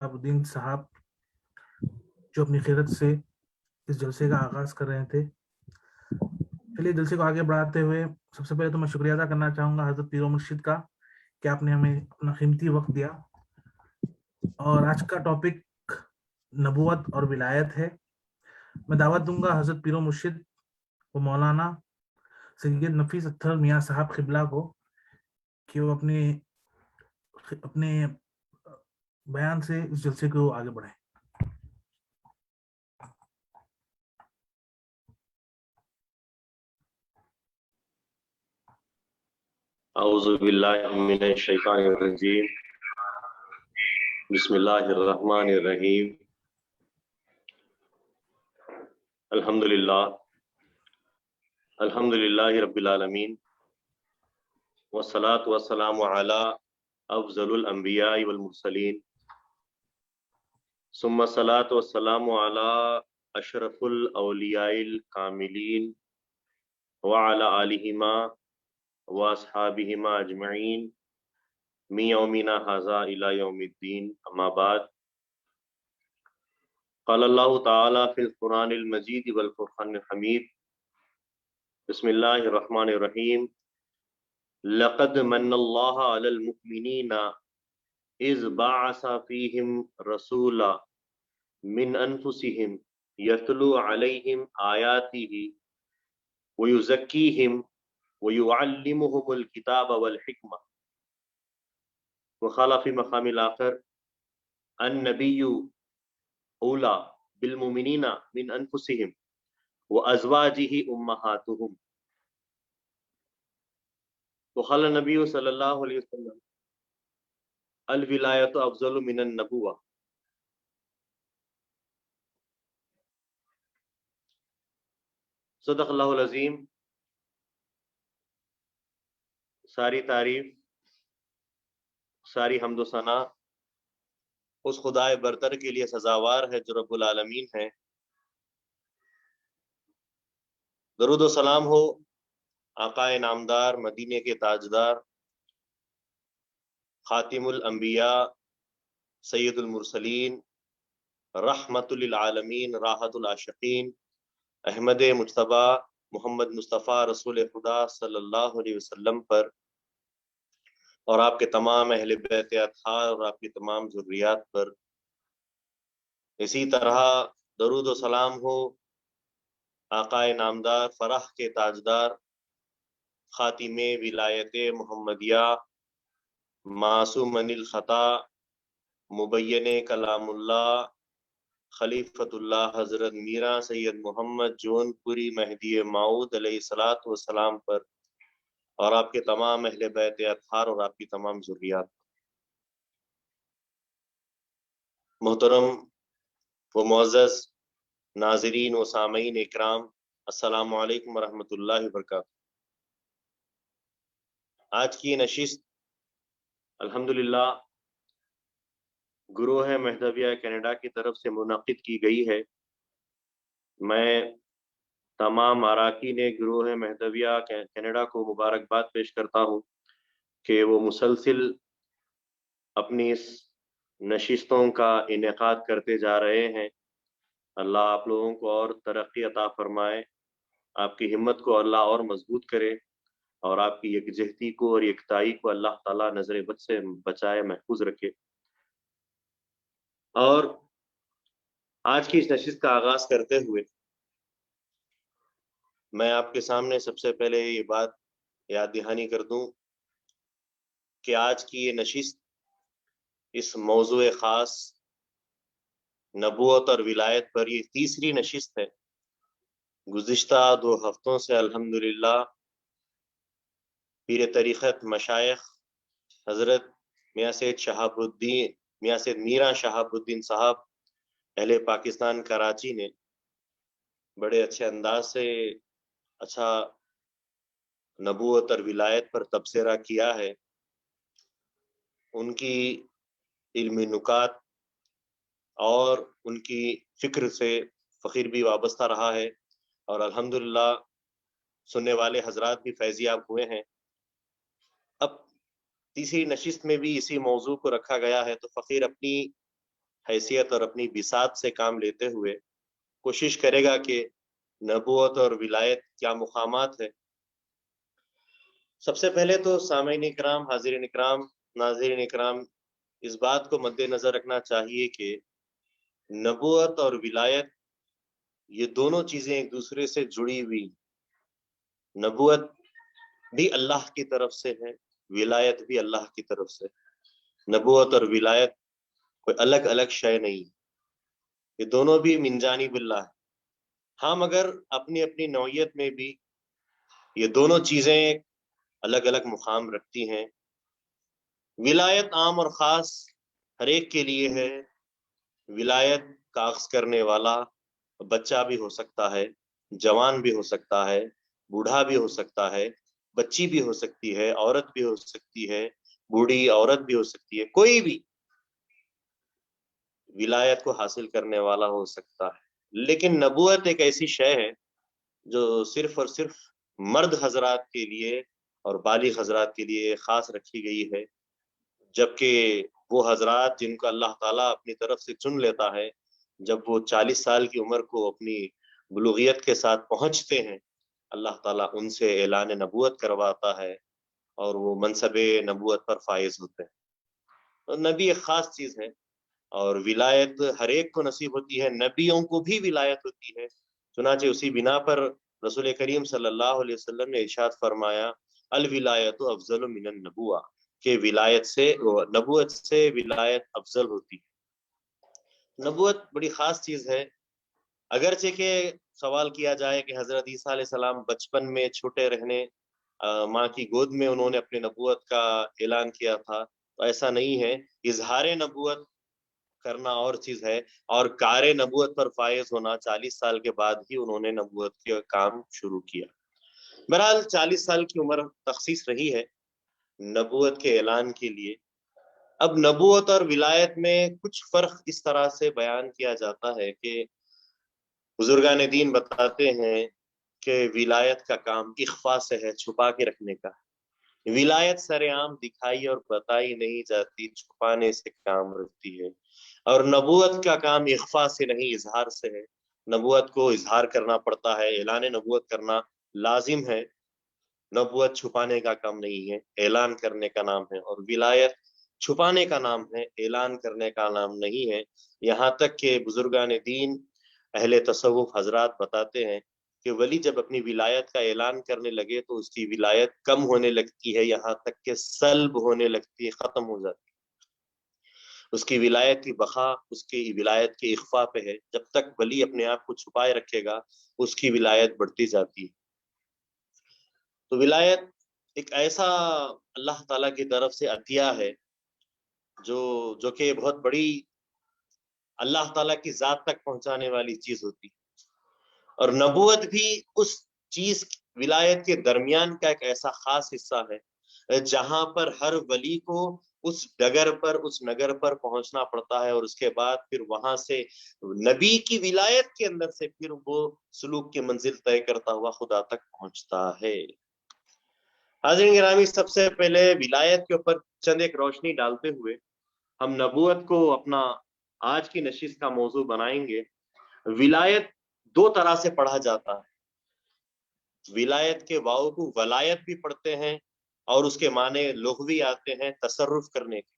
الدین صاحب جو اپنی خیرت سے اس جلسے کا آغاز کر رہے تھے. چلیے جلسے کو آگے بڑھاتے ہوئے سب سے پہلے تو میں شکریہ ادا کرنا چاہوں گا حضرت پیر و مرشد کا کہ آپ نے ہمیں اپنا قیمتی وقت دیا. اور آج کا ٹاپک نبوت اور ولایت ہے. میں دعوت دوں گا حضرت پیر و مرشد و مولانا سید نفیس اختر میاں صاحب قبلہ کو کہ وہ اپنے بیان سے اس جلسے کو آگے بڑھائیں. اعوذ باللہ من الشیطان الرجیم بسم اللہ الرحمن الرحیم الحمدللہ رب العالمین والصلاة والسلام علی افضل الانبیاء والمرسلین ثم الصلاة والسلام علی اشرف الاولیاء الکاملین وعلی آلہما واصحابہما اجمعین من یومنا ھذا الی یوم الدین. اما بعد، قال اللہ تعالی فی القرآن المجید والفرقان الحمید. بسم اللہ الرحمن الرحیم. لقد من اللہ علی المؤمنین اذ بعث فیہم رسولا من انفسہم یتلو علیہم آیاتہ ویزکیہم ویعلمہم الکتاب والحکمہ. وقال فی مقام الآخر النبی اولا بالمؤمنین من انفسہم وازواجہ امہاتہم. وقال النبی صلی اللہ علیہ وسلم الولایۃ افضل من النبوہ. صدق اللہ العظیم. ساری تعریف، ساری حمد و ثنا اس خدائے برتر کے لیے سزاوار ہے جو رب العالمین ہے. درود و سلام ہو آقائے نامدار، مدینے کے تاجدار، خاتم الانبیاء، سید المرسلین، رحمت للعالمین، راحت العاشقین، احمد مجتبی محمد مصطفیٰ رسول خدا صلی اللہ علیہ وسلم پر اور آپ کے تمام اہل بیت اطہار اور آپ کی تمام ذریات پر. اسی طرح درود و سلام ہو آقائے نامدار، فرح کے تاجدار، خاتم ولایت محمدیہ، معصوم من الخطا، مبین کلام اللہ، خلیفۃ اللہ حضرت میرا سید محمد جون پوری مہدی موعود علیہ الصلاۃ والسلام پر اور آپ کے تمام اہل بیت اطہار اور آپ کی تمام ذریات. محترم و معزز ناظرین و سامعین اکرام، السلام علیکم ورحمۃ اللہ وبرکاتہ. آج کی نشست الحمدللہ گروہ مہدویہ کینیڈا کی طرف سے منعقد کی گئی ہے. میں تمام اراکین گروہ مہدویہ کینیڈا کو مبارکباد پیش کرتا ہوں کہ وہ مسلسل اپنی اس نشستوں کا انعقاد کرتے جا رہے ہیں. اللہ آپ لوگوں کو اور ترقی عطا فرمائے، آپ کی ہمت کو اللہ اور مضبوط کرے اور آپ کی یکجہتی کو اور یکتائی کو اللہ تعالیٰ نظر بد سے بچائے، محفوظ رکھے. اور آج کی اس نشست کا آغاز کرتے ہوئے میں آپ کے سامنے سب سے پہلے یہ بات یاد دہانی کر دوں کہ آج کی یہ نشست اس موضوع خاص نبوت اور ولایت پر یہ تیسری نشست ہے. گزشتہ 2 ہفتوں سے الحمدللہ پیر طریقت مشائخ حضرت میاں سید میرا شہاب الدین صاحب اہل پاکستان کراچی نے بڑے اچھے انداز سے اچھا نبوت اور ولایت پر تبصرہ کیا ہے. ان کی علمی نکات اور ان کی فکر سے فخر بھی وابستہ رہا ہے اور الحمدللہ سننے والے حضرات بھی فیضیاب ہوئے ہیں. اب تیسری نشست میں بھی اسی موضوع کو رکھا گیا ہے تو فقیر اپنی حیثیت اور اپنی بساط سے کام لیتے ہوئے کوشش کرے گا کہ نبوت اور ولایت کیا مقامات ہے۔ سب سے پہلے تو سامعین اکرام، حاضرین اکرام، ناظرین اکرام، اس بات کو مد نظر رکھنا چاہیے کہ نبوت اور ولایت یہ دونوں چیزیں ایک دوسرے سے جڑی ہوئی۔ نبوت بھی اللہ کی طرف سے ہے، ولایت بھی اللہ کی طرف سے۔ نبوت اور ولایت کوئی الگ الگ شے نہیں، یہ دونوں بھی من جانب اللہ ہے۔ ہاں مگر اپنی اپنی نوعیت میں بھی یہ دونوں چیزیں الگ الگ مقام رکھتی ہیں۔ ولایت عام اور خاص ہر ایک کے لیے ہے۔ ولایت کا اخذ کرنے والا بچہ بھی ہو سکتا ہے، جوان بھی ہو سکتا ہے، بوڑھا بھی ہو سکتا ہے، بچی بھی ہو سکتی ہے، عورت بھی ہو سکتی ہے، بوڑھی عورت بھی ہو سکتی ہے، کوئی بھی ولایت کو حاصل کرنے والا ہو سکتا ہے۔ لیکن نبوت ایک ایسی شے ہے جو صرف اور صرف مرد حضرات کے لیے اور بالغ حضرات کے لیے خاص رکھی گئی ہے، جبکہ وہ حضرات جن کو اللہ تعالیٰ اپنی طرف سے چن لیتا ہے، جب وہ 40 سال کی عمر کو اپنی بلوغیت کے ساتھ پہنچتے ہیں، اللہ تعالیٰ ان سے اعلان نبوت کرواتا ہے اور وہ منصب نبوت پر فائز ہوتے ہیں۔ تو نبی ایک خاص چیز ہے اور ولایت ہر ایک کو نصیب ہوتی ہے، نبیوں کو بھی ولایت ہوتی ہے۔ چنانچہ اسی بنا پر رسول کریم صلی اللہ علیہ وسلم نے ارشاد فرمایا الولایت افضل من النبوہ، کہ نبوت سے ولایت افضل ہوتی ہے۔ نبوت بڑی خاص چیز ہے، اگرچہ کہ سوال کیا جائے کہ حضرت عیسیٰ علیہ السلام بچپن میں چھوٹے رہنے ماں کی گود میں انہوں نے اپنی نبوت کا اعلان کیا تھا، تو ایسا نہیں ہے۔ اظہار نبوت کرنا اور چیز ہے، اور کار نبوت پر فائز ہونا 40 سال کے بعد ہی انہوں نے نبوت کے کام شروع کیا۔ بہرحال 40 سال کی عمر تخصیص رہی ہے نبوت کے اعلان کے لیے۔ اب نبوت اور ولایت میں کچھ فرق اس طرح سے بیان کیا جاتا ہے کہ بزرگان دین بتاتے ہیں کہ ولایت کا کام اخفا سے ہے، چھپا کے رکھنے کا۔ ولایت سر عام دکھائی اور بتائی نہیں جاتی، چھپانے سے کام رکھتی ہے، اور نبوت کا کام اخفا سے نہیں، اظہار سے ہے۔ نبوت کو اظہار کرنا پڑتا ہے، اعلان نبوت کرنا لازم ہے۔ نبوت چھپانے کا کام نہیں ہے، اعلان کرنے کا نام ہے، اور ولایت چھپانے کا نام ہے، اعلان کرنے کا نام نہیں ہے۔ یہاں تک کہ بزرگان دین اہل تصوف حضرات بتاتے ہیں کہ ولی جب اپنی ولایت کا اعلان کرنے لگے تو اس کی ولایت کم ہونے لگتی ہے، یہاں تک کہ سلب ہونے لگتی ہے، ختم ہو جاتی ہے۔ اس کی ولایت کی بقا اس کی ولایت کے اخفا پہ ہے۔ جب تک ولی اپنے آپ کو چھپائے رکھے گا اس کی ولایت بڑھتی جاتی ہے۔ تو ولایت ایک ایسا اللہ تعالیٰ کی طرف سے عطیہ ہے جو کہ بہت بڑی اللہ تعالیٰ کی ذات تک پہنچانے والی چیز ہوتی ہے، اور نبوت بھی اس چیز ولایت کے درمیان کا ایک ایسا خاص حصہ ہے جہاں پر ہر ولی کو اس ڈگر پر، اس نگر پر پہنچنا پڑتا ہے، اور اس کے بعد پھر وہاں سے نبی کی ولایت کے اندر سے پھر وہ سلوک کی منزل طے کرتا ہوا خدا تک پہنچتا ہے۔ حاضرین گرامی، سب سے پہلے ولایت کے اوپر چند ایک روشنی ڈالتے ہوئے ہم نبوت کو اپنا آج کی نشست کا موضوع بنائیں گے۔ ولایت دو طرح سے پڑھا جاتا ہے۔ ولایت کے واؤ کو ولایت بھی پڑھتے ہیں اور اس کے معنی لغوی آتے ہیں تصرف کرنے کے،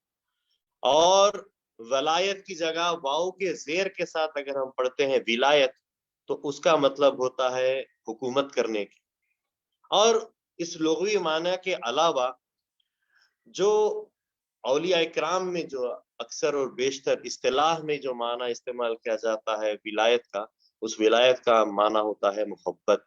اور ولایت کی جگہ واؤ کے زیر کے ساتھ اگر ہم پڑھتے ہیں ولایت تو اس کا مطلب ہوتا ہے حکومت کرنے کی۔ اور اس لغوی معنی کے علاوہ جو اولیاء اکرام میں جو اکثر اور بیشتر اصطلاح میں جو معنی استعمال کیا جاتا ہے ولایت کا، اس ولایت کا معنی ہوتا ہے محبت۔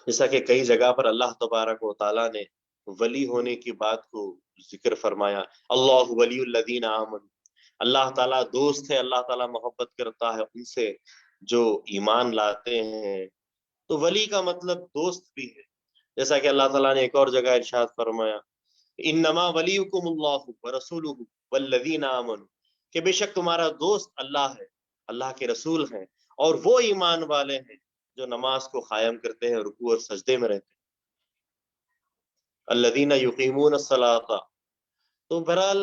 جیسا کہ کئی جگہ پر اللہ تبارک و تعالیٰ نے ولی ہونے کی بات کو ذکر فرمایا، اللہ ولی الذین آمنوا، اللہ تعالیٰ دوست ہے، اللہ تعالیٰ محبت کرتا ہے ان سے جو ایمان لاتے ہیں۔ تو ولی کا مطلب دوست بھی ہے، جیسا کہ اللہ تعالیٰ نے ایک اور جگہ ارشاد فرمایا انما ولیکم اللہ ورسولہ والذین آمنوا، کہ بے شک تمہارا دوست اللہ ہے، اللہ کے رسول ہیں، اور وہ ایمان والے ہیں جو نماز کو قائم کرتے ہیں، رکوع اور سجدے میں رہتے ہیں۔ الذین یقیمون الصلاۃ، تو بہرحال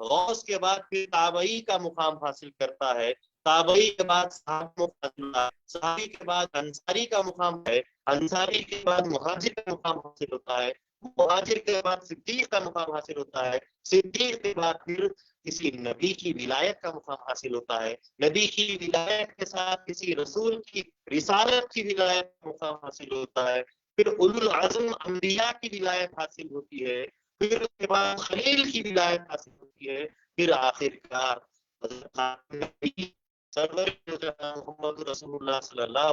غوث کے بعد پھر تابعی کا مقام حاصل کرتا ہے، تابعی کے بعد صحابی کے بعد انصاری کا مقام ہے، انصاری کے بعد مہاجر کا مقام حاصل ہوتا ہے، مہاجر کے بعد صدیق کا مقام حاصل ہوتا ہے، صدیق کے بعد پھر کسی نبی کی ولایت کا مقام حاصل ہوتا ہے، نبی کی ولایت کے ساتھ کسی رسول کی رسالت کی ولایت کا مقام حاصل ہوتا ہے، پھر اولو العزم انبیاء کی ولایت حاصل ہوتی ہے، پھر اس کے بعد خلیل کی ولایت حاصل ہوتی ہے، پھر آخر کار سرور محمد رسول اللہ صلی اللہ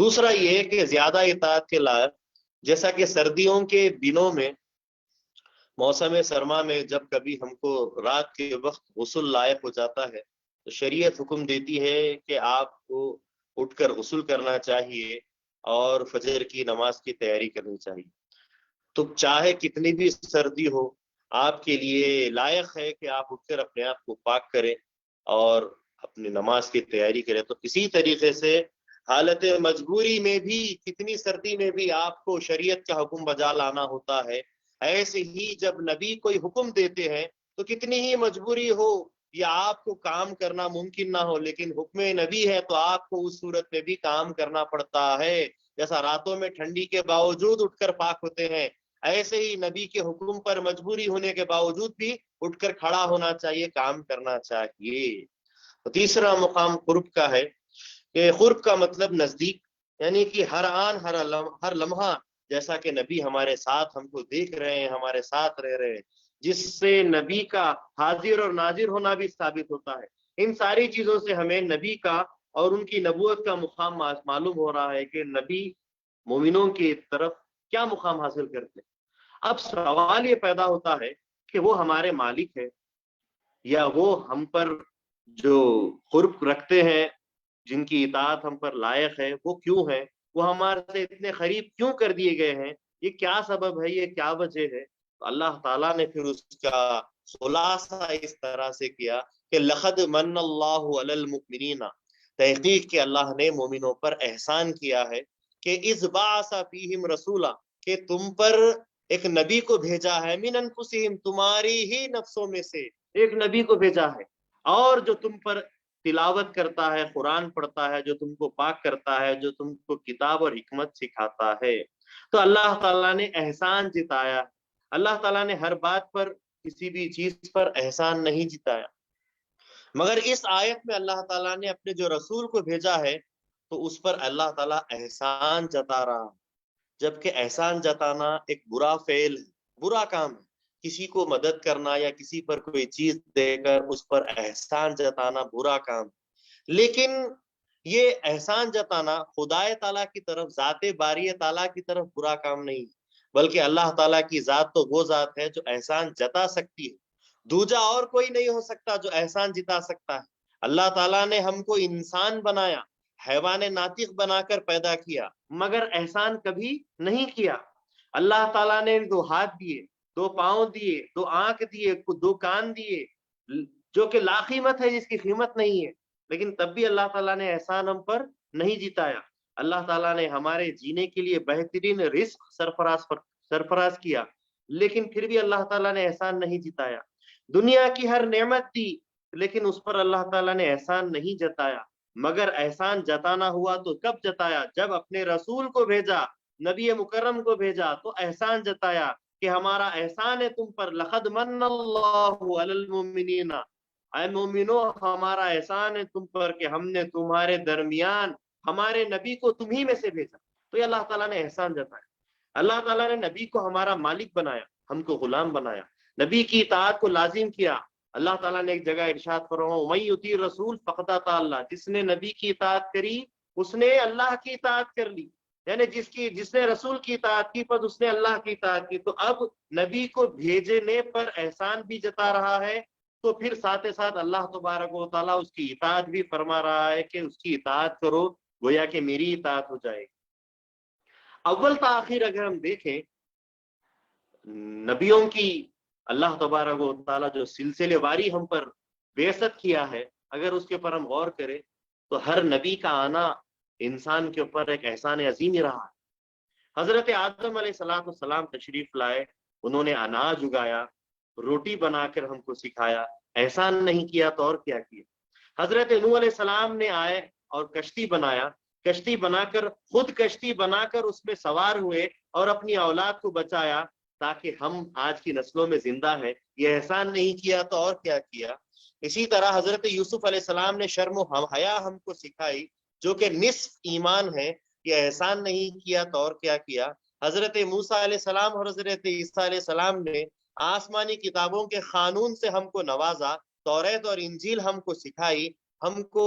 دوسرا یہ کہ زیادہ اطاعت کے لائق، جیسا کہ سردیوں کے دنوں میں موسم سرما میں جب کبھی ہم کو رات کے وقت غسل لائق ہو جاتا ہے تو شریعت حکم دیتی ہے کہ آپ کو اٹھ کر غسل کرنا چاہیے اور فجر کی نماز کی تیاری کرنی چاہیے. تو چاہے کتنی بھی سردی ہو، آپ کے لیے لائق ہے کہ آپ اٹھ کر اپنے آپ کو پاک کریں اور اپنی نماز کی تیاری کریں. تو اسی طریقے سے حالت مجبوری میں بھی، کتنی سردی میں بھی آپ کو شریعت کا حکم بجا لانا ہوتا ہے. ایسے ہی جب نبی کوئی حکم دیتے ہیں تو کتنی ہی مجبوری ہو یا آپ کو کام کرنا ممکن نہ ہو، لیکن حکم نبی ہے تو آپ کو اس صورت میں بھی کام کرنا پڑتا ہے. جیسا راتوں میں ٹھنڈی کے باوجود اٹھ کر پاک ہوتے ہیں، ایسے ہی نبی کے حکم پر مجبوری ہونے کے باوجود بھی اٹھ کر کھڑا ہونا چاہیے، کام کرنا چاہیے. تیسرا مقام قرب کا ہے کہ قرب کا مطلب نزدیک، یعنی کہ ہر آن ہر لمحہ جیسا کہ نبی ہمارے ساتھ ہم کو دیکھ رہے ہیں، ہمارے ساتھ رہ رہے ہیں، جس سے نبی کا حاضر اور ناظر ہونا بھی ثابت ہوتا ہے. ان ساری چیزوں سے ہمیں نبی کا اور ان کی نبوت کا مقام معلوم ہو رہا ہے کہ نبی مومنوں کی طرف کیا مقام حاصل کرتے ہیں. اب سوال یہ پیدا ہوتا ہے کہ وہ ہمارے مالک ہے یا وہ ہم پر جو قرب رکھتے ہیں، جن کی اطاعت ہم پر لائق ہے، وہ کیوں ہے، وہ ہمارے سے اتنے قریب کیوں کر دیے گئے ہیں، یہ کیا سبب ہے، یہ کیا وجہ ہے. تو اللہ تعالیٰ نے پھر اس کا خلاصہ اس طرح سے کیا کہ لقد من اللہ علی المؤمنین، تحقیق کہ اللہ نے مومنوں پر احسان کیا ہے کہ اذ بعث فیہم رسولا، کہ تم پر ایک نبی کو بھیجا ہے، من انفسہم، تمہاری ہی نفسوں میں سے ایک نبی کو بھیجا ہے، اور جو تم پر تلاوت کرتا ہے، قرآن پڑھتا ہے، جو تم کو پاک کرتا ہے، جو تم کو کتاب اور حکمت سکھاتا ہے. تو اللہ تعالیٰ نے احسان جتایا. اللہ تعالیٰ نے ہر بات پر، کسی بھی چیز پر احسان نہیں جتایا، مگر اس آیت میں اللہ تعالیٰ نے اپنے جو رسول کو بھیجا ہے تو اس پر اللہ تعالیٰ احسان جتا رہا. جبکہ احسان جتانا ایک برا فعل ہے، برا کام ہے. کسی کو مدد کرنا یا کسی پر کوئی چیز دے کر اس پر احسان جتانا برا کام. لیکن یہ احسان جتانا خدا تعالیٰ کی طرف، ذات باری تعالیٰ کی طرف برا کام نہیں، بلکہ اللہ تعالیٰ کی ذات تو وہ ذات ہے جو احسان جتا سکتی ہے. دوجا اور کوئی نہیں ہو سکتا جو احسان جتا سکتا ہے. اللہ تعالیٰ نے ہم کو انسان بنایا، حیوان ناطق بنا کر پیدا کیا، مگر احسان کبھی نہیں کیا. اللہ تعالیٰ نے 2 ہاتھ دیے، 2 پاؤں دیے، 2 آنکھ دیے، 2 کان دیے، جو کہ لا قیمت ہے، جس کی قیمت نہیں ہے، لیکن تب بھی اللہ تعالیٰ نے احسان ہم پر نہیں جتایا. اللہ تعالیٰ نے ہمارے جینے کے لیے بہترین رزق سرفراز کیا، لیکن پھر بھی اللہ تعالیٰ نے احسان نہیں جتایا. دنیا کی ہر نعمت دی، لیکن اس پر اللہ تعالیٰ نے احسان نہیں جتایا. مگر احسان جتانا ہوا تو کب جتایا؟ جب اپنے رسول کو بھیجا، نبی مکرم کو بھیجا تو احسان جتایا کہ ہمارا احسان ہے تم پر. لقد من اللہ علی المؤمنین، اے مومنو ہمارا احسان ہے تم پر کہ ہم نے تمہارے درمیان ہمارے نبی کو تمہیں میں سے بھیجا. تو یہ اللہ تعالیٰ نے احسان جتایا. اللہ تعالیٰ نے نبی کو ہمارا مالک بنایا، ہم کو غلام بنایا، نبی کی اطاعت کو لازم کیا. اللہ تعالیٰ نے ایک جگہ ارشاد فرمایا وَمَن یُطِیعِ الرَّسُولَ فَقَدْ أَطَاعَ اللَّهَ، جس نے نبی کی اطاعت کری اس نے اللہ کی اطاعت کر لی. یعنی جس نے رسول کی اطاعت کی پر اس نے اللہ کی اطاعت کی. تو اب نبی کو بھیجنے پر احسان بھی جتا رہا ہے، تو پھر ساتھ ساتھ اللہ تبارک و تعالیٰ اس کی اطاعت بھی فرما رہا ہے کہ اس کی اطاعت کرو، گویا کہ میری اطاعت ہو جائے. اول تاخیر اگر ہم دیکھیں نبیوں کی، اللہ تبارک و تعالیٰ جو سلسلے واری ہم پر بعثت کیا ہے، اگر اس کے پر ہم غور کریں تو ہر نبی کا آنا انسان کے اوپر ایک احسان عظیم ہی رہا ہے. حضرت آدم علیہ السلام تشریف لائے، انہوں نے اناج اگایا، روٹی بنا کر ہم کو سکھایا. احسان نہیں کیا تو اور کیا کیا؟ حضرت نوح علیہ السلام نے آئے اور کشتی بنایا، کشتی بنا کر، خود کشتی بنا کر اس میں سوار ہوئے اور اپنی اولاد کو بچایا تاکہ ہم آج کی نسلوں میں زندہ ہیں. یہ احسان نہیں کیا تو اور کیا کیا؟ اسی طرح حضرت یوسف علیہ السلام نے شرم و حیا ہم کو سکھائی، جو کہ نصف ایمان ہے. یہ احسان نہیں کیا تو اور کیا کیا؟ حضرت موسیٰ علیہ السلام اور حضرت عیسیٰ علیہ السلام نے آسمانی کتابوں کے قانون سے ہم کو نوازا، توریت اور انجیل ہم کو سکھائی، ہم کو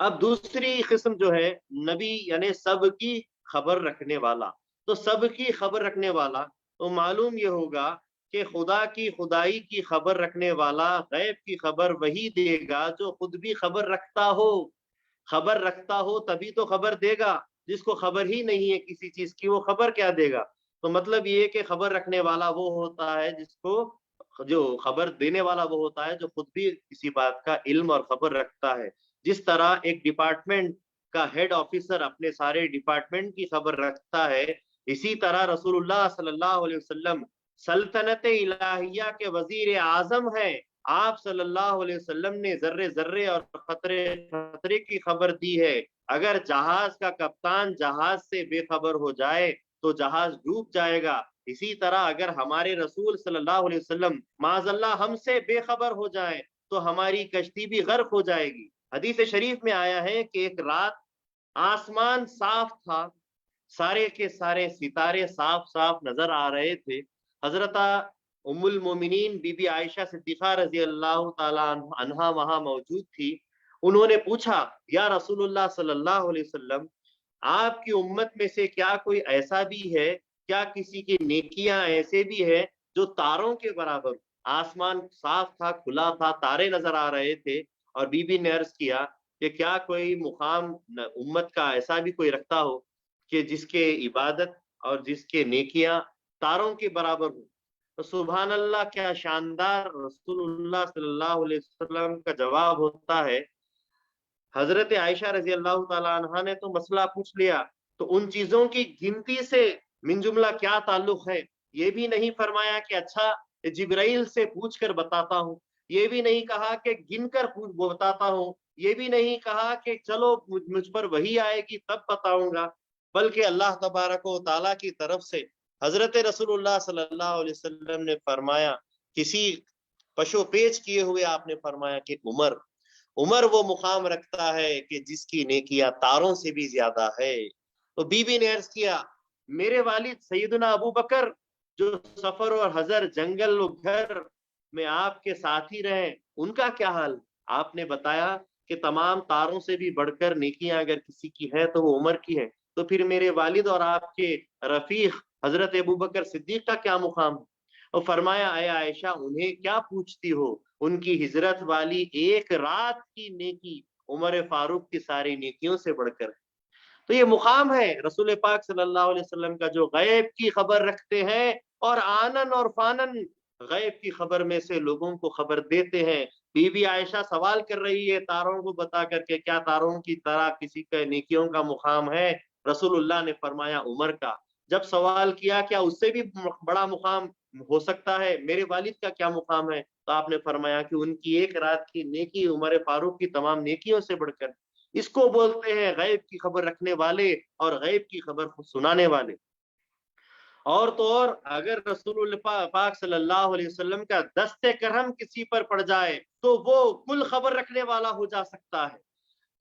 اب دوسری قسم جو ہے نبی یعنی سب کی خبر رکھنے والا، تو سب کی خبر رکھنے والا تو معلوم یہ ہوگا کہ خدا کی خدائی کی خبر رکھنے والا غیب کی خبر وہی دے گا جو خود بھی خبر رکھتا ہو. خبر رکھتا ہو تبھی تو خبر دے گا، جس کو خبر ہی نہیں ہے کسی چیز کی وہ خبر کیا دے گا. تو مطلب یہ کہ خبر رکھنے والا وہ ہوتا ہے جس کو، جو خبر دینے والا وہ ہوتا ہے جو خود بھی کسی بات کا علم اور خبر رکھتا ہے. جس طرح ایک ڈپارٹمنٹ کا ہیڈ آفیسر اپنے سارے ڈپارٹمنٹ کی خبر رکھتا ہے، اسی طرح رسول اللہ صلی اللہ علیہ وسلم سلطنت الہیہ کے وزیر اعظم ہیں. آپ صلی اللہ علیہ وسلم نے ذرے ذرے اور خطرے خطرے کی خبر دی ہے. اگر جہاز کا کپتان جہاز سے بے خبر ہو جائے تو جہاز ڈوب جائے گا. اسی طرح اگر ہمارے رسول صلی اللہ علیہ وسلم معاذ اللہ ہم سے بے خبر ہو جائیں تو ہماری کشتی بھی غرق ہو جائے گی. حدیث شریف میں آیا ہے کہ ایک رات آسمان صاف تھا، سارے کے سارے ستارے صاف صاف نظر آ رہے تھے. حضرت ام المومنین بی بی عائشہ صدیقہ رضی اللہ تعالی عنہا وہاں موجود تھی. انہوں نے پوچھا یا رسول اللہ صلی اللہ علیہ وسلم، آپ کی امت میں سے کیا کوئی ایسا بھی ہے، کیا کسی کی نیکیاں ایسے بھی ہے جو تاروں کے برابر؟ آسمان صاف تھا، کھلا تھا، تارے نظر آ رہے تھے، اور بی بی نے عرض کیا کہ کیا کوئی مقام امت کا ایسا بھی کوئی رکھتا ہو کہ جس کے عبادت اور جس کے نیکیاں تاروں کے برابر ہو؟ تو سبحان اللہ، کیا شاندار رسول اللہ صلی اللہ علیہ وسلم کا جواب ہوتا ہے. حضرت عائشہ رضی اللہ تعالی عنہا نے تو مسئلہ پوچھ لیا، تو ان چیزوں کی گنتی سے من جملہ کیا تعلق ہے؟ یہ بھی نہیں فرمایا کہ اچھا جبرائیل سے پوچھ کر بتاتا ہوں، یہ بھی نہیں کہا کہ گن کر بتاتا ہوں، یہ بھی نہیں کہا کہ چلو مجھ پر وہی آئے گی تب بتاؤں گا، بلکہ اللہ تبارک و تعالیٰ کی طرف سے حضرت رسول اللہ صلی اللہ علیہ وسلم نے فرمایا، کسی پشو پیچ کیے ہوئے آپ نے فرمایا کہ عمر وہ مقام رکھتا ہے کہ جس کی نیکیاں تاروں سے بھی زیادہ ہے. تو بی بی نے عرض کیا میرے والد سیدنا ابو بکر جو سفر اور حضر جنگل و گھر میں آپ کے ساتھ ہی رہے، ان کا کیا حال؟ آپ نے بتایا کہ تمام تاروں سے بھی بڑھ کر نیکیاں اگر کسی کی ہے تو وہ عمر کی ہے. تو پھر میرے والد اور آپ کے رفیق حضرت ابو بکر صدیق کا کیا مقام؟ اور فرمایا اے عائشہ انہیں کیا پوچھتی ہو، ان کی ہجرت والی ایک رات کی نیکی عمر فاروق کی ساری نیکیوں سے بڑھ کر. تو یہ مقام ہے رسول پاک صلی اللہ علیہ وسلم کا جو غیب کی خبر رکھتے ہیں اور آنن اور فانن غیب کی خبر میں سے لوگوں کو خبر دیتے ہیں. بی بی عائشہ سوال کر رہی ہے تاروں کو بتا کر کے کیا تاروں کی طرح کسی کا نیکیوں کا مقام ہے؟ رسول اللہ نے فرمایا عمر کا. جب سوال کیا کیا اس سے بھی بڑا مقام ہو سکتا ہے، میرے والد کا کیا مقام ہے؟ تو آپ نے فرمایا کہ ان کی ایک رات کی نیکی عمر فاروق کی تمام نیکیوں سے بڑھ کر. اس کو بولتے ہیں غیب کی خبر رکھنے والے اور غیب کی خبر سنانے والے. اور تو اور اگر رسول اللہ پاک صلی اللہ علیہ وسلم کا دست کرم کسی پر پڑ جائے تو وہ کل خبر رکھنے والا ہو جا سکتا ہے.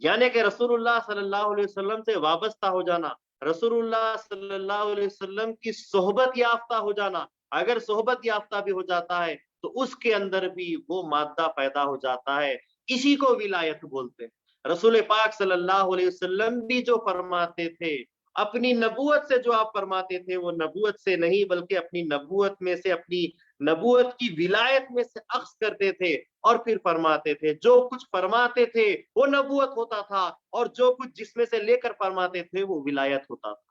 یعنی کہ رسول اللہ صلی اللہ علیہ وسلم سے وابستہ ہو جانا، رسول اللہ صلی اللہ علیہ وسلم کی صحبت یافتہ ہو جانا. اگر صحبت یافتہ بھی ہو جاتا ہے تو اس کے اندر بھی وہ مادہ پیدا ہو جاتا ہے، اسی کو ولایت بولتے ہیں. رسول پاک صلی اللہ علیہ وسلم بھی جو فرماتے تھے، اپنی نبوت سے جو آپ فرماتے تھے وہ نبوت سے نہیں بلکہ اپنی نبوت میں سے، اپنی نبوت کی ولایت میں سے اخذ کرتے تھے اور پھر فرماتے تھے. جو کچھ فرماتے تھے وہ نبوت ہوتا تھا اور جو کچھ جس میں سے لے کر فرماتے تھے وہ ولایت ہوتا تھا.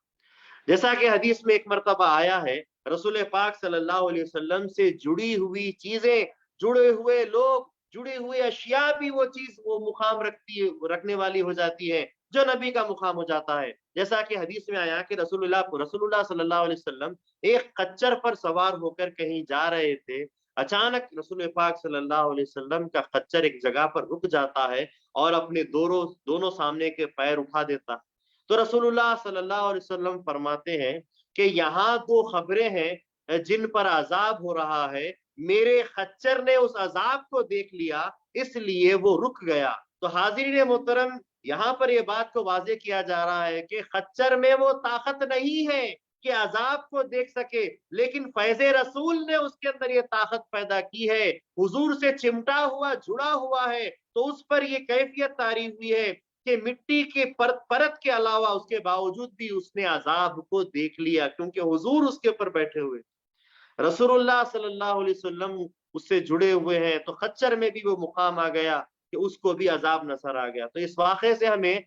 جیسا کہ حدیث میں ایک مرتبہ آیا ہے رسول پاک صلی اللہ علیہ وسلم سے جڑی ہوئی چیزیں، جڑے ہوئے لوگ، جڑے ہوئے اشیاء بھی وہ چیز وہ مقام رکھنے والی ہو جاتی ہے جو نبی کا مقام ہو جاتا ہے. جیسا کہ حدیث میں آیا کہ رسول اللہ صلی اللہ علیہ وسلم ایک خچر پر سوار ہو کر کہیں جا رہے تھے. اچانک رسول پاک صلی اللہ علیہ وسلم کا خچر ایک جگہ پر رک جاتا ہے اور اپنے دونوں سامنے کے پیر اٹھا دیتا ہے. تو رسول اللہ صلی اللہ علیہ وسلم فرماتے ہیں کہ یہاں دو خبریں ہیں جن پر عذاب ہو رہا ہے، میرے خچر نے اس عذاب کو دیکھ لیا اس لیے وہ رک گیا. تو حاضرین محترم یہاں پر یہ بات کو واضح کیا جا رہا ہے کہ خچر میں وہ طاقت نہیں ہے کہ عذاب کو دیکھ سکے، لیکن فیض رسول نے اس کے اندر یہ طاقت پیدا کی ہے، حضور سے چمٹا ہوا جڑا ہوا ہے تو اس پر یہ کیفیت طاری ہوئی ہے کہ مٹی کے پرت کے علاوہ اس کے باوجود بھی اس نے عذاب کو دیکھ لیا، کیونکہ حضور اس کے اوپر بیٹھے ہوئے، رسول اللہ صلی اللہ علیہ وسلم اس سے جڑے ہوئے ہیں، تو خچر میں بھی وہ مقام آ گیا کہ اس کو بھی عذاب نظر آ گیا۔ تو اس واقعے سے ہمیں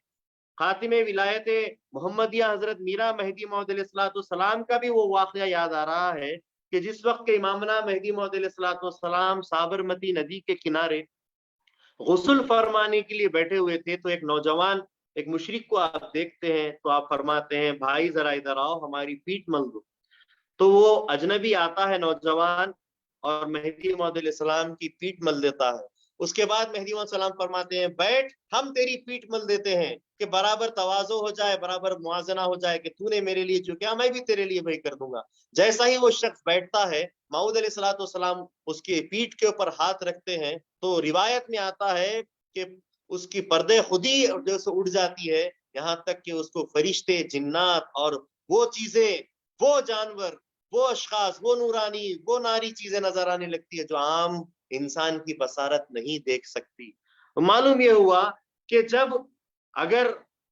خاتم ولایت محمدیہ حضرت میرا مہدی موعود علیہ السلام کا بھی وہ واقعہ یاد آ رہا ہے کہ جس وقت کے امامنا مہدی موعود علیہ السلام سابرمتی ندی کے کنارے غسل فرمانے کے لیے بیٹھے ہوئے تھے، تو ایک نوجوان ایک مشرک کو آپ دیکھتے ہیں تو آپ فرماتے ہیں بھائی ذرا ادھر آؤ، ہماری پیٹھ مل دو۔ تو وہ اجنبی آتا ہے نوجوان اور مہدی موعود علیہ السلام کی پیٹھ مل دیتا ہے۔ اس کے بعد مہدی موعود السلام فرماتے ہیں بیٹھ، ہم تیری پیٹھ مل دیتے ہیں کہ برابر تواضع ہو جائے، برابر موازنہ ہو جائے کہ تو نے میرے لیے جو کیا میں بھی تیرے لیے وہی کر دوں گا۔ جیسا ہی وہ شخص بیٹھتا ہے، موعود علیہ السلام اس کی پیٹھ کے اوپر ہاتھ رکھتے ہیں، تو روایت میں آتا ہے کہ اس کی پردے خود ہی جیسے اڑ جاتی ہے، یہاں تک کہ اس کو فرشتے، جنات اور وہ چیزیں، وہ جانور، وہ اشخاص، وہ نورانی، وہ ناری چیزیں نظر آنے لگتی ہے جو عام انسان کی بصارت نہیں دیکھ سکتی۔ معلوم یہ ہوا کہ جب اگر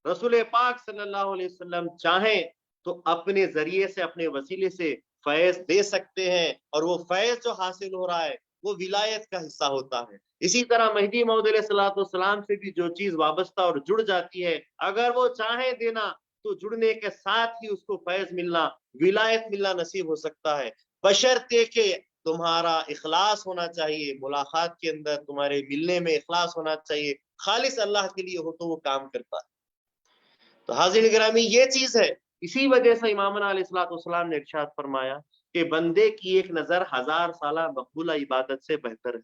رسول پاک صلی اللہ علیہ وسلم چاہیں تو اپنے ذریعے سے، اپنے وسیلے سے فیض دے سکتے ہیں، اور وہ فیض جو حاصل ہو رہا ہے وہ ولایت کا حصہ ہوتا ہے۔ اسی طرح مہدی موعود علیہ السلام سے بھی جو چیز وابستہ اور جڑ جاتی ہے، اگر وہ چاہیں دینا تو جڑنے کے ساتھ ہی اس کو فیض ملنا، ولایت ملنا نصیب ہو سکتا ہے، بشرطے کہ تمہارا اخلاص ہونا چاہیے، ملاقات کے اندر تمہارے ملنے میں اخلاص ہونا چاہیے، خالص اللہ کے لیے ہو تو وہ کام کرتا ہے۔ تو حاضرین گرامی یہ چیز ہے، اسی وجہ سے امامنا علیہ السلام نے ارشاد فرمایا کہ بندے کی ایک نظر 1000 سالہ مقبولہ عبادت سے بہتر ہے۔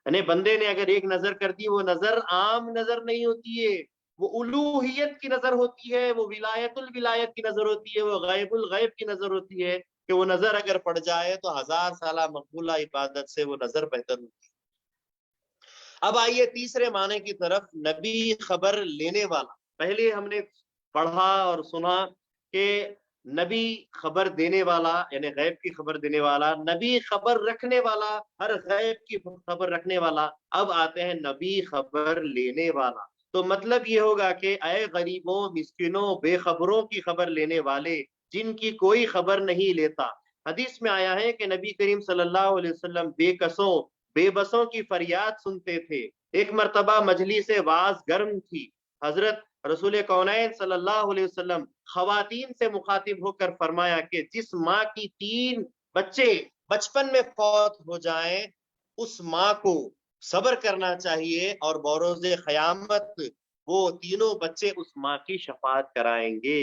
یعنی بندے نے اگر ایک نظر کر دی، وہ نظر عام نظر نہیں ہوتی ہے، وہ الوہیت کی نظر ہوتی ہے، وہ ولایت الولایت کی نظر ہوتی ہے، وہ غیب الغیب کی نظر ہوتی ہے، کہ وہ نظر اگر پڑ جائے تو 1000 سالہ مقبولہ عبادت سے وہ نظر بہتر ہوتی ہے۔ اب آئیے تیسرے معنی کی طرف، نبی خبر لینے والا۔ پہلے ہم نے پڑھا اور سنا کہ نبی خبر دینے والا یعنی غیب کی خبر دینے والا، نبی خبر رکھنے والا، ہر غیب کی خبر رکھنے والا۔ اب آتے ہیں نبی خبر لینے والا، تو مطلب یہ ہوگا کہ اے غریبوں، مسکینوں، بے خبروں کی خبر لینے والے، جن کی کوئی خبر نہیں لیتا۔ حدیث میں آیا ہے کہ نبی کریم صلی اللہ علیہ وسلم بے کسوں، بے بسوں کی فریاد سنتے تھے۔ ایک مرتبہ مجلس واعظ گرم تھی، حضرت رسول کونین صلی اللہ علیہ وسلم خواتین سے مخاطب ہو کر فرمایا کہ جس ماں کی 3 بچے بچپن میں فوت ہو جائیں، اس ماں کو صبر کرنا چاہیے، اور بروز قیامت وہ تینوں بچے اس ماں کی شفاعت کرائیں گے۔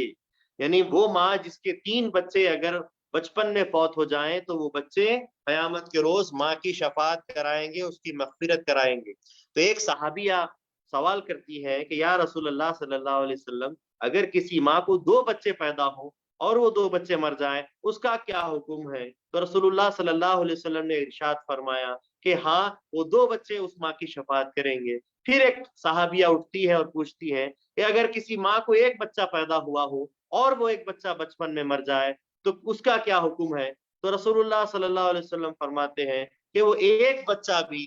یعنی وہ ماں جس کے 3 بچے اگر بچپن میں فوت ہو جائیں تو وہ بچے قیامت کے روز ماں کی شفاعت کرائیں گے، اس کی مغفرت کرائیں گے۔ تو ایک صحابیہ سوال کرتی ہے کہ یا رسول اللہ صلی اللہ علیہ وسلم، اگر کسی ماں کو 2 بچے پیدا ہوں اور وہ 2 بچے مر جائیں، اس کا کیا حکم ہے؟ تو رسول اللہ صلی اللہ علیہ وسلم نے ارشاد فرمایا کہ ہاں، وہ 2 بچے اس ماں کی شفاعت کریں گے۔ پھر ایک صحابیہ اٹھتی ہے اور پوچھتی ہے کہ اگر کسی ماں کو 1 بچہ پیدا ہوا ہو اور وہ 1 بچہ بچپن میں مر جائے تو اس کا کیا حکم ہے؟ تو رسول اللہ صلی اللہ علیہ وسلم فرماتے ہیں کہ وہ 1 بچہ بھی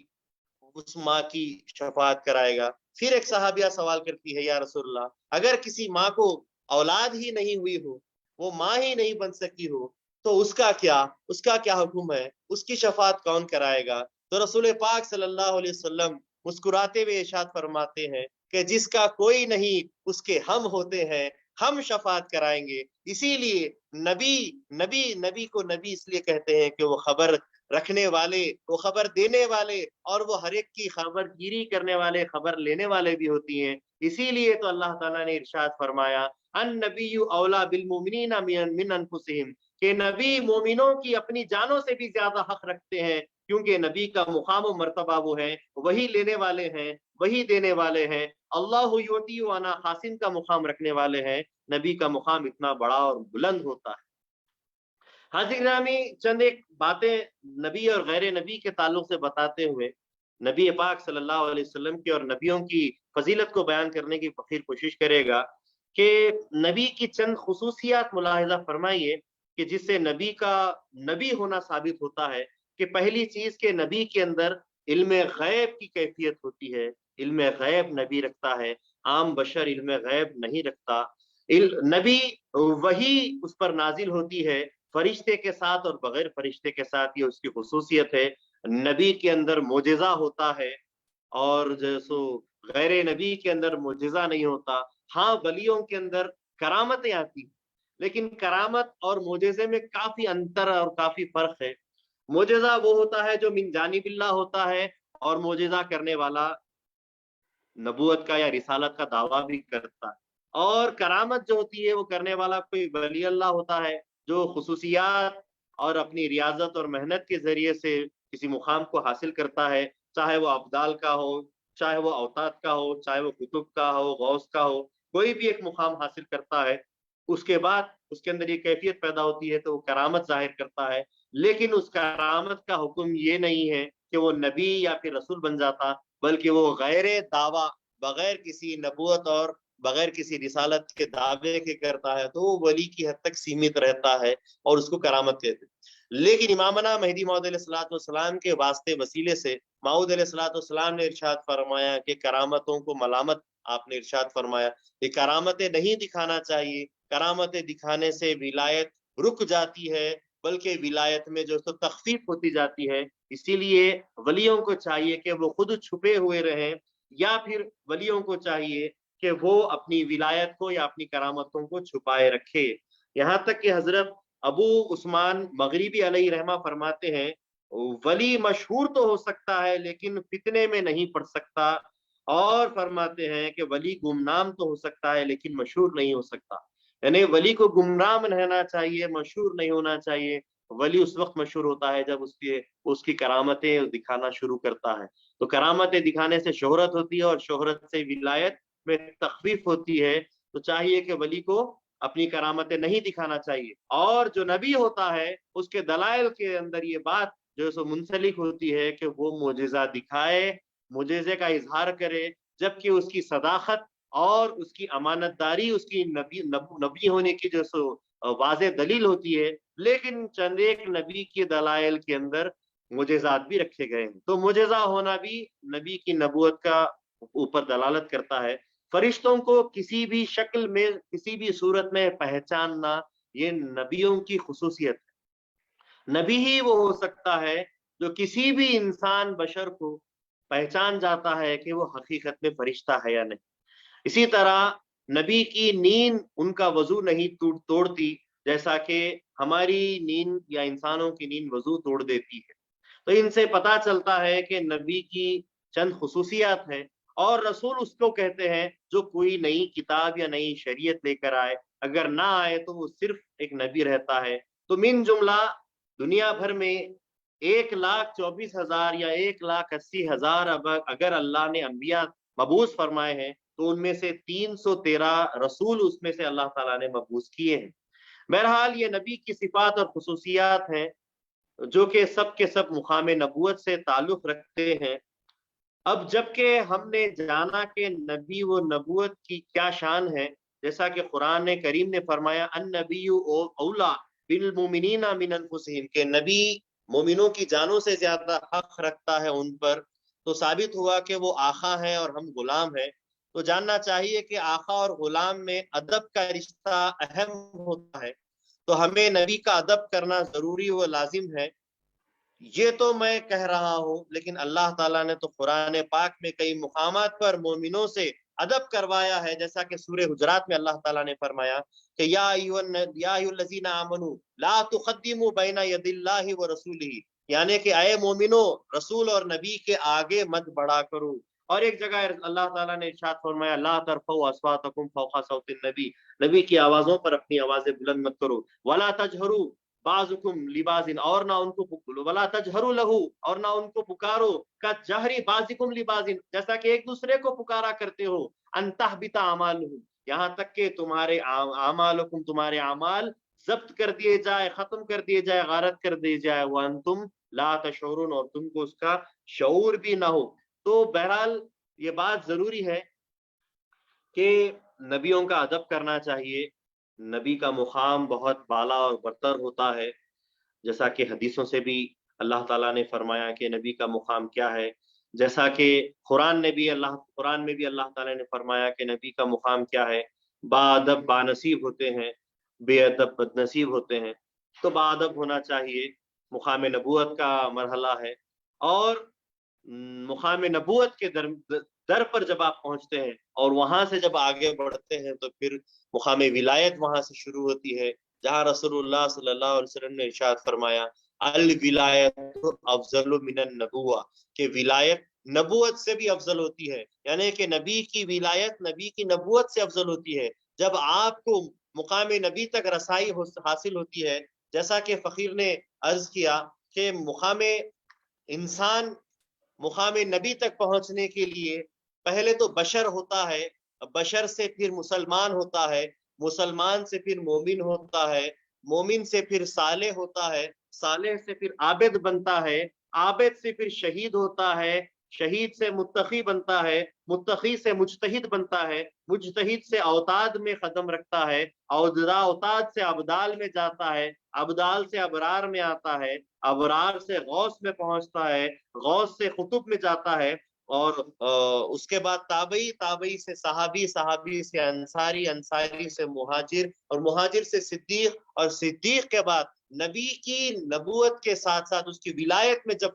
اس ماں کی شفاعت کرائے گا۔ پھر ایک صحابیہ سوال کرتی ہے یا رسول اللہ، اگر کسی ماں کو اولاد ہی نہیں ہوئی ہو، وہ ماں ہی نہیں بن سکی ہو، تو اس کا کیا حکم ہے؟ اس کی شفاعت کون کرائے گا؟ تو رسول پاک صلی اللہ علیہ وسلم مسکراتے ہوئے ارشاد فرماتے ہیں کہ جس کا کوئی نہیں اس کے ہم ہوتے ہیں، ہم شفاعت کرائیں گے۔ اسی لیے نبی کو نبی اس لیے کہتے ہیں کہ وہ خبر رکھنے والے، وہ خبر دینے والے، اور وہ ہر ایک کی خبر گیری کرنے والے، خبر لینے والے بھی ہوتی ہیں۔ اسی لیے تو اللہ تعالیٰ نے ارشاد فرمایا النبی اولا بالمؤمنین من انفسہم، کہ نبی مومنوں کی اپنی جانوں سے بھی زیادہ حق رکھتے ہیں، کیونکہ نبی کا مقام و مرتبہ وہ ہے، وہی لینے والے ہیں، وہی دینے والے ہیں۔ اللہ یعطی وانا خاصن کا مقام رکھنے والے ہیں، نبی کا مقام اتنا بڑا اور بلند ہوتا ہے۔ حاضر گرامی، چند ایک باتیں نبی اور غیر نبی کے تعلق سے بتاتے ہوئے نبی پاک صلی اللہ علیہ وسلم کی اور نبیوں کی فضیلت کو بیان کرنے کی بخیر کوشش کرے گا کہ نبی کی چند خصوصیات ملاحظہ فرمائیے کہ جس سے نبی کا نبی ہونا ثابت ہوتا ہے۔ کہ پہلی چیز کہ نبی کے اندر علم غیب کی کیفیت ہوتی ہے، علم غیب نبی رکھتا ہے۔ عام بشر علم غیب نہیں رکھتا. نبی وہی اس پر نازل ہوتی ہے فرشتے کے ساتھ اور بغیر فرشتے کے ساتھ، یہ اس کی خصوصیت ہے. نبی کے اندر معجزہ ہوتا ہے اور جیسو غیر نبی کے اندر معجزہ نہیں ہوتا. ہاں ولیوں کے اندر کرامتیں آتی، لیکن کرامت اور معجزے میں کافی انتر اور کافی فرق ہے. معجزہ وہ ہوتا ہے جو من جانب اللہ ہوتا ہے اور معجزہ کرنے والا نبوت کا یا رسالت کا دعویٰ بھی کرتا ہے. اور کرامت جو ہوتی ہے وہ کرنے والا کوئی ولی اللہ ہوتا ہے جو خصوصیات اور اپنی ریاضت اور محنت کے ذریعے سے کسی مقام کو حاصل کرتا ہے، چاہے وہ ابدال کا ہو، چاہے وہ اوتاد کا ہو، چاہے وہ قطب کا ہو، غوث کا ہو، کوئی بھی ایک مقام حاصل کرتا ہے. اس کے بعد اس کے اندر یہ کیفیت پیدا ہوتی ہے تو وہ کرامت ظاہر کرتا ہے. لیکن اس کرامت کا حکم یہ نہیں ہے کہ وہ نبی یا پھر رسول بن جاتا، بلکہ وہ غیر دعویٰ، بغیر کسی نبوت اور بغیر کسی رسالت کے دعوے کے کرتا ہے تو وہ ولی کی حد تک سیمت رہتا ہے اور اس کو کرامت کہتے ہیں. لیکن امامنا مہدی موعود علیہ الصلوۃ والسلام کے واسطے وسیلے سے موعود علیہ الصلوۃ والسلام نے ارشاد فرمایا کہ کرامتوں کو ملامت، آپ نے ارشاد فرمایا کہ کرامتیں نہیں دکھانا چاہیے، کرامتیں دکھانے سے ولایت رک جاتی ہے، بلکہ ولایت میں جو تو تخفیف ہوتی جاتی ہے. اسی لیے ولیوں کو چاہیے کہ وہ خود چھپے ہوئے رہیں، یا پھر ولیوں کو چاہیے کہ وہ اپنی ولایت کو یا اپنی کرامتوں کو چھپائے رکھے. یہاں تک کہ حضرت ابو عثمان مغربی علیہ رحمہ فرماتے ہیں ولی مشہور تو ہو سکتا ہے لیکن فتنے میں نہیں پڑ سکتا، اور فرماتے ہیں کہ ولی گمنام تو ہو سکتا ہے لیکن مشہور نہیں ہو سکتا. یعنی ولی کو گمنام رہنا چاہیے، مشہور نہیں ہونا چاہیے. ولی اس وقت مشہور ہوتا ہے جب اس کی کرامتیں دکھانا شروع کرتا ہے. تو کرامتیں دکھانے سے شہرت ہوتی ہے اور شہرت سے ولایت میں تخفیف ہوتی ہے. تو چاہیے کہ ولی کو اپنی کرامتیں نہیں دکھانا چاہیے. اور جو نبی ہوتا ہے اس کے دلائل کے اندر یہ بات جو سو منسلک ہوتی ہے کہ وہ معجزہ دکھائے، معجزے کا اظہار کرے، جبکہ اس کی صداقت اور اس کی امانت داری اس کی نبی ہونے کی جو سو واضح دلیل ہوتی ہے. لیکن چند ایک نبی کے دلائل کے اندر معجزات بھی رکھے گئے ہیں. تو معجزہ ہونا بھی نبی کی نبوت کا اوپر دلالت کرتا ہے. فرشتوں کو کسی بھی شکل میں کسی بھی صورت میں پہچاننا یہ نبیوں کی خصوصیت ہے. نبی ہی وہ ہو سکتا ہے جو کسی بھی انسان بشر کو پہچان جاتا ہے کہ وہ حقیقت میں فرشتہ ہے یا نہیں. اسی طرح نبی کی نیند ان کا وضو نہیں توڑتی، جیسا کہ ہماری نیند یا انسانوں کی نیند وضو توڑ دیتی ہے. تو ان سے پتا چلتا ہے کہ نبی کی چند خصوصیات ہیں. اور رسول اس کو کہتے ہیں جو کوئی نئی کتاب یا نئی شریعت لے کر آئے، اگر نہ آئے تو وہ صرف ایک نبی رہتا ہے. تو من جملہ دنیا بھر میں 1,24,000 یا 1,80,000 اگر اللہ نے انبیاء مبعوث فرمائے ہیں تو ان میں سے 313 رسول اس میں سے اللہ تعالیٰ نے مبعوث کیے ہیں. بہرحال یہ نبی کی صفات اور خصوصیات ہیں جو کہ سب کے سب مقام نبوت سے تعلق رکھتے ہیں. اب جبکہ ہم نے جانا کہ نبی و نبوت کی کیا شان ہے، جیسا کہ قرآن کریم نے فرمایا النبی اولا بالمؤمنین من انفسہم، کہ نبی مومنوں کی جانوں سے زیادہ حق رکھتا ہے ان پر، تو ثابت ہوا کہ وہ آقا ہیں اور ہم غلام ہیں. تو جاننا چاہیے کہ آقا اور غلام میں ادب کا رشتہ اہم ہوتا ہے. تو ہمیں نبی کا ادب کرنا ضروری و لازم ہے. یہ تو میں کہہ رہا ہوں، لیکن اللہ تعالیٰ نے تو قرآن پاک میں کئی مقامات پر مومنوں سے ادب کروایا ہے، جیسا کہ سورہ حجرات میں اللہ تعالیٰ نے فرمایا کہ یا ایھا الذین آمنوا لا تقدموا بین ید اللہ ورسولہ، یعنی کہ اے مومنو رسول اور نبی کے آگے مت بڑھا کرو. اور ایک جگہ اللہ تعالیٰ نے ارشاد فرمایا لا ترفعوا اصواتکم فوق صوت النبی، نبی کی آوازوں پر اپنی آوازیں بلند مت کرو. ولا تجہروا بعضکم لبعض، اور نہ ان کو ولا تجہروا لہ، اور نہ ان کو پکارو کجہر بعضکم لبعض، جیسا کہ ایک دوسرے کو پکارا کرتے ہو، ان تحبط اعمالہم، یہاں تک کہ تمہارے اعمالکم، تمہارے اعمال ضبط کر دیے جائے، ختم کر دیے جائے، غارت کر دیے جائے، وانتم لا تشعرون، اور تم کو اس کا شعور بھی نہ ہو. تو بہرحال یہ بات ضروری ہے کہ نبیوں کا ادب کرنا چاہیے. نبی کا مقام بہت بالا اور برتر ہوتا ہے، جیسا کہ حدیثوں سے بھی اللہ تعالیٰ نے فرمایا کہ نبی کا مقام کیا ہے. جیسا کہ قرآن میں بھی اللہ تعالیٰ نے فرمایا کہ نبی کا مقام کیا ہے، باادب بانصیب ہوتے ہیں، بے ادب بد نصیب ہوتے ہیں. تو باادب ہونا چاہیے، مقام نبوت کا مرحلہ ہے. اور مقام نبوت کے در پر جب آپ پہنچتے ہیں اور وہاں سے جب آگے بڑھتے ہیں تو پھر مقام ولایت وہاں سے شروع ہوتی ہے، جہاں رسول اللہ صلی اللہ علیہ وسلم نے ارشاد فرمایا الولایت افضل من النبوہ، کہ ولایت نبوت سے بھی افضل ہوتی ہے، یعنی کہ نبی کی ولایت نبی کی نبوت سے افضل ہوتی ہے. جب آپ کو مقام نبی تک رسائی حاصل ہوتی ہے، جیسا کہ فقیر نے عرض کیا کہ مقام نبی تک پہنچنے کے لیے پہلے تو بشر ہوتا ہے، بشر سے پھر مسلمان ہوتا ہے، مسلمان سے پھر مومن ہوتا ہے، مومن سے پھر صالح ہوتا ہے، صالح سے پھر عابد بنتا ہے، عابد سے پھر شہید ہوتا ہے، شہید سے متقی بنتا ہے، متقی سے مجتہد بنتا ہے، مجتہد سے اوتاد میں قدم رکھتا ہے، اوتاد سے ابدال میں جاتا ہے، ابدال سے ابرار میں آتا ہے، ابرار سے غوث میں پہنچتا ہے، غوث سے قطب میں جاتا ہے، اور اس کے بعد تابعی سے صحابی، صحابی سے انصاری، انصاری سے مہاجر، اور مہاجر سے صدیق، اور صدیق کے بعد نبی کی نبوت کے ساتھ ساتھ اس کی ولایت میں جب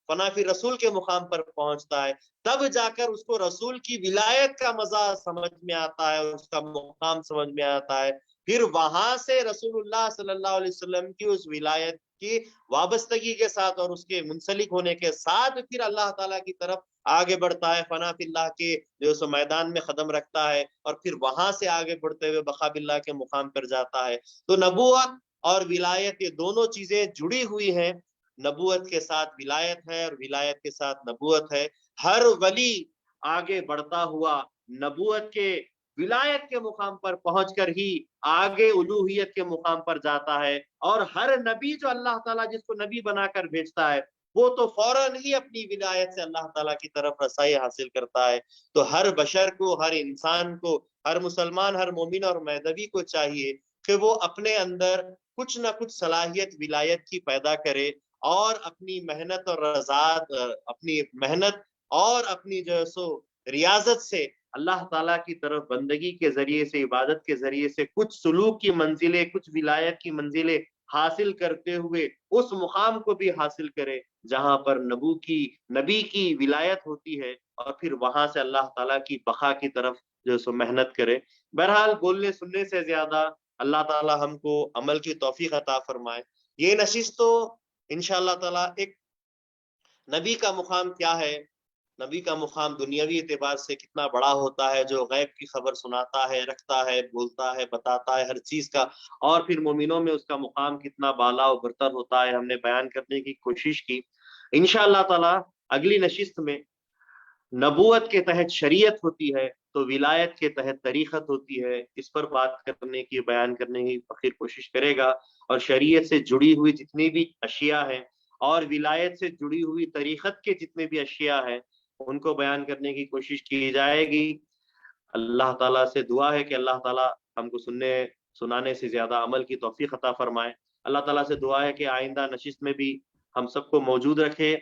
فنا فی رسول کے مقام پر پہنچتا ہے، تب جا کر اس کو رسول کی ولایت کا مزہ سمجھ میں آتا ہے، اس کا مقام سمجھ میں آتا ہے. پھر وہاں سے رسول اللہ صلی اللہ علیہ وسلم کی اس ولایت کی وابستگی کے ساتھ اور اس کے منسلک ہونے کے ساتھ پھر اللہ تعالیٰ کی طرف آگے بڑھتا ہے، فنا فی اللہ کے جو سو میدان میں قدم رکھتا ہے، اور پھر وہاں سے آگے بڑھتے ہوئے بقا باللہ کے مقام پر جاتا ہے. تو نبوت اور ولایت یہ دونوں چیزیں جڑی ہوئی ہیں، نبوت کے ساتھ ولایت ہے اور ولایت کے ساتھ نبوت ہے. ہر ولی آگے بڑھتا ہوا نبوت کے ولایت کے مقام پر پہنچ کر ہی آگے الوہیت کے مقام پر جاتا ہے. اور ہر نبی جو اللہ تعالیٰ جس کو نبی بنا کر بھیجتا ہے وہ تو فوراً ہی اپنی ولایت سے اللہ تعالیٰ کی طرف رسائی حاصل کرتا ہے. تو ہر بشر کو، ہر انسان کو، ہر مسلمان، ہر مومن اور مہدوی کو چاہیے کہ وہ اپنے اندر کچھ نہ کچھ صلاحیت ولایت کی پیدا کرے، اور اپنی محنت اور رضاعت، اپنی محنت اور اپنی جو سو ریاضت سے اللہ تعالیٰ کی طرف بندگی کے ذریعے سے، عبادت کے ذریعے سے کچھ سلوک کی منزلیں، کچھ ولایت کی منزلیں حاصل کرتے ہوئے اس مقام کو بھی حاصل کرے جہاں پر نبی کی ولایت ہوتی ہے، اور پھر وہاں سے اللہ تعالیٰ کی بقا کی طرف جو سو محنت کرے. بہرحال بولنے سننے سے زیادہ اللہ تعالیٰ ہم کو عمل کی توفیق عطا فرمائے. یہ نشست تو انشاءاللہ تعالیٰ ایک نبی کا مقام کیا ہے، نبی کا مقام دنیاوی اعتبار سے کتنا بڑا ہوتا ہے، جو غیب کی خبر سناتا ہے، رکھتا ہے، بولتا ہے، بتاتا ہے ہر چیز کا، اور پھر مومنوں میں اس کا مقام کتنا بالا و برتر ہوتا ہے، ہم نے بیان کرنے کی کوشش کی. انشاءاللہ تعالی اگلی نشست میں نبوت کے تحت شریعت ہوتی ہے تو ولایت کے تحت طریقت ہوتی ہے، اس پر بات کرنے کی، بیان کرنے کی فقیر کوشش کرے گا. اور شریعت سے جڑی ہوئی جتنی بھی اشیاء ہیں اور ولایت سے جڑی ہوئی طریقت کے جتنے بھی اشیاء ہیں ان کو بیان کرنے کی کوشش کی جائے گی. اللہ تعالیٰ سے دعا ہے کہ اللہ تعالیٰ ہم کو سنانے سے زیادہ عمل کی توفیق عطا فرمائے. اللہ تعالیٰ سے دعا ہے کہ آئندہ نشست میں بھی ہم سب کو موجود رکھے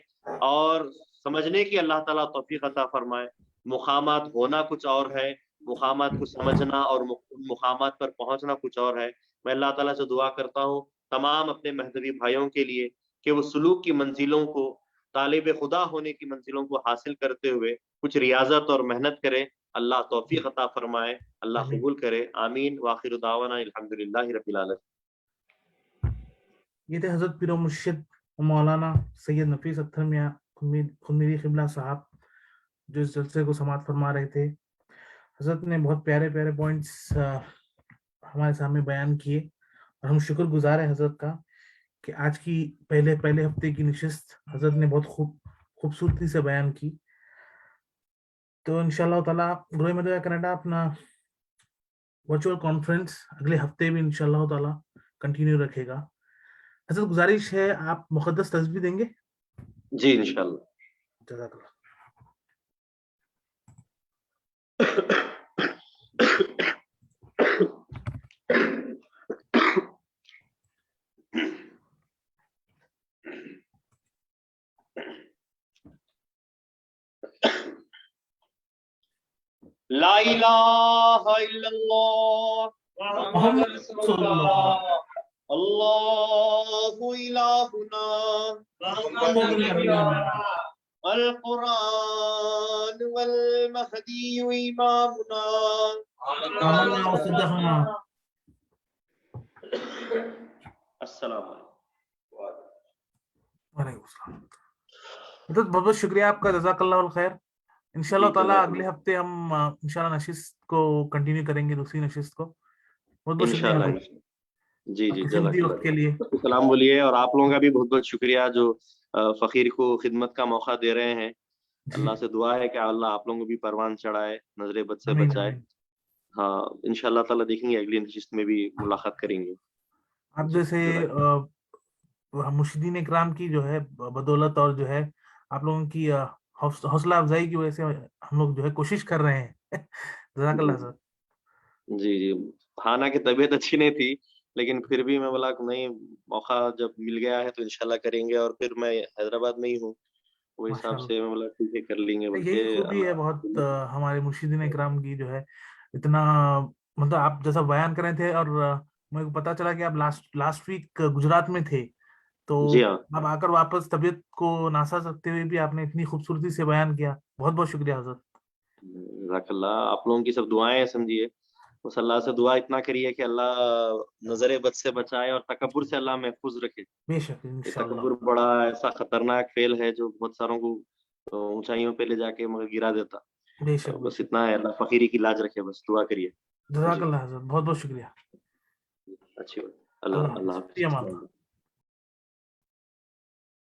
اور سمجھنے کی اللہ تعالیٰ توفیق عطا فرمائے. مقامات ہونا کچھ اور ہے، مقامات کو سمجھنا اور مقامات پر پہنچنا کچھ اور ہے. میں اللہ تعالیٰ سے دعا کرتا ہوں تمام اپنے مہدوی بھائیوں کے لیے کہ وہ سلوک کی منزلوں کو، طالب خدا ہونے کی منزلوں کو حاصل کرتے ہوئے کچھ ریاضت اور محنت کرے. اللہ توفیق عطا فرمائے، اللہ قبول کرے. آمین. وآخر دعوانا الحمدللہ رب العالمین. یہ تھے حضرت پیر و مرشد مولانا سید نفیس اختر میاں خمیری قبلہ صاحب جو اس جلسے کو سماعت فرما رہے تھے. حضرت نے بہت پیارے پیارے پوائنٹس ہمارے سامنے بیان کیے اور ہم شکر گزار ہیں حضرت کا کہ آج کی پہلے ہفتے کی نشست حضرت نے بہت خوبصورتی سے بیان کی. تو انشاءاللہ تعالیٰ گروہ مدعا کینیڈا اپنا ورچوئل کانفرنس اگلے ہفتے بھی انشاءاللہ تعالیٰ کنٹینیو رکھے گا. حضرت گزارش ہے آپ مقدس تسبیح دیں گے؟ جی انشاءاللہ. جزاک اللہ. لا الہ الا اللہ محمد رسول اللہ اللہ الہنا محمد نبینا القرآن والمہدی امامنا آمنا وصدقنا. السلام علیکم. وعلیکم السلام. حضرت بہت بہت شکریہ آپ کا، جزاک اللہ الخیر. انشاءاللہ جی، تعالیٰ جزاک اگلے اللہ. ہفتے ہم انشاءاللہ نشست کو کنٹینیو کریں گے، دوسری نشست کو. بہت بہت شکریہ انشاءاللہ حضرت جی جی آپ کے جزاک قیمتی اللہ. وقت کے لیے. سلام بولیے، اور آپ لوگوں کا بھی بہت بہت شکریہ جو فقیر کو خدمت کا موقع دے رہے ہیں. جی اللہ سے دعا ہے کہ اللہ آپ لوگوں کو بھی پروان چڑھائے، نظر بد سے آمین بچائے. آمین. ہاں انشاءاللہ تعالیٰ دیکھیں گے اگلی نشست میں بھی ملاقات کریں گے. آپ جی جیسے جزاک مرشدین اکرام کی جو ہے بدولت اور جو ہے آپ لوگوں کی حوصلہ افزائی کی وجہ سے ہم لوگ جو ہے کوشش کر رہے ہیں. جزاک اللہ اللہ. سر. جی جی ہانا کی طبیعت اچھی نہیں تھی، لیکن پھر بھی میں بولا کہ نہیں، موقع جب مل گیا ہے تو انشاءاللہ کریں گے. اور پھر میں حیدرآباد میں ہی ہوں، وہ ماشاء حساب اللہ. سے میں بولا ٹھیک ہے کر لیں گے، یہی بلکہ خوبی ہے بہت ہمارے مرشدین اکرام کی جو ہے، اتنا مطلب آپ جیسا بیان کر رہے تھے، اور مجھے پتا چلا کہ آپ لاسٹ ویک گجرات میں تھے، تو جی ہاں. اب آ کر واپس طبیعت کو ناساز رکھتے ہوئے بھی آپ نے اتنی خوبصورتی سے بیان کیا. بہت بہت شکریہ حضرت. جزاک اللہ. آپ لوگوں کی سب دعائیں ہیں سمجھیے. بس اللہ سے دعا اتنا کریے کہ اللہ نظر بد سے بچائے اور تکبر سے اللہ محفوظ رکھے. بے شک یہ انشاءاللہ. تکبر بڑا ایسا خطرناک فعل ہے جو بہت ساروں کو اونچائیوں پہ لے جا کے مگر گرا دیتا. بے شک بے بس شک. اتنا ہے، اللہ فقیری کی لاج رکھے، بس دعا کریے. جزاک جی اللہ حضرت، بہت بہت شکریہ. اچھی بات. اللہ اللہ اللہ حافظ. حافظ. فی امان اللہ.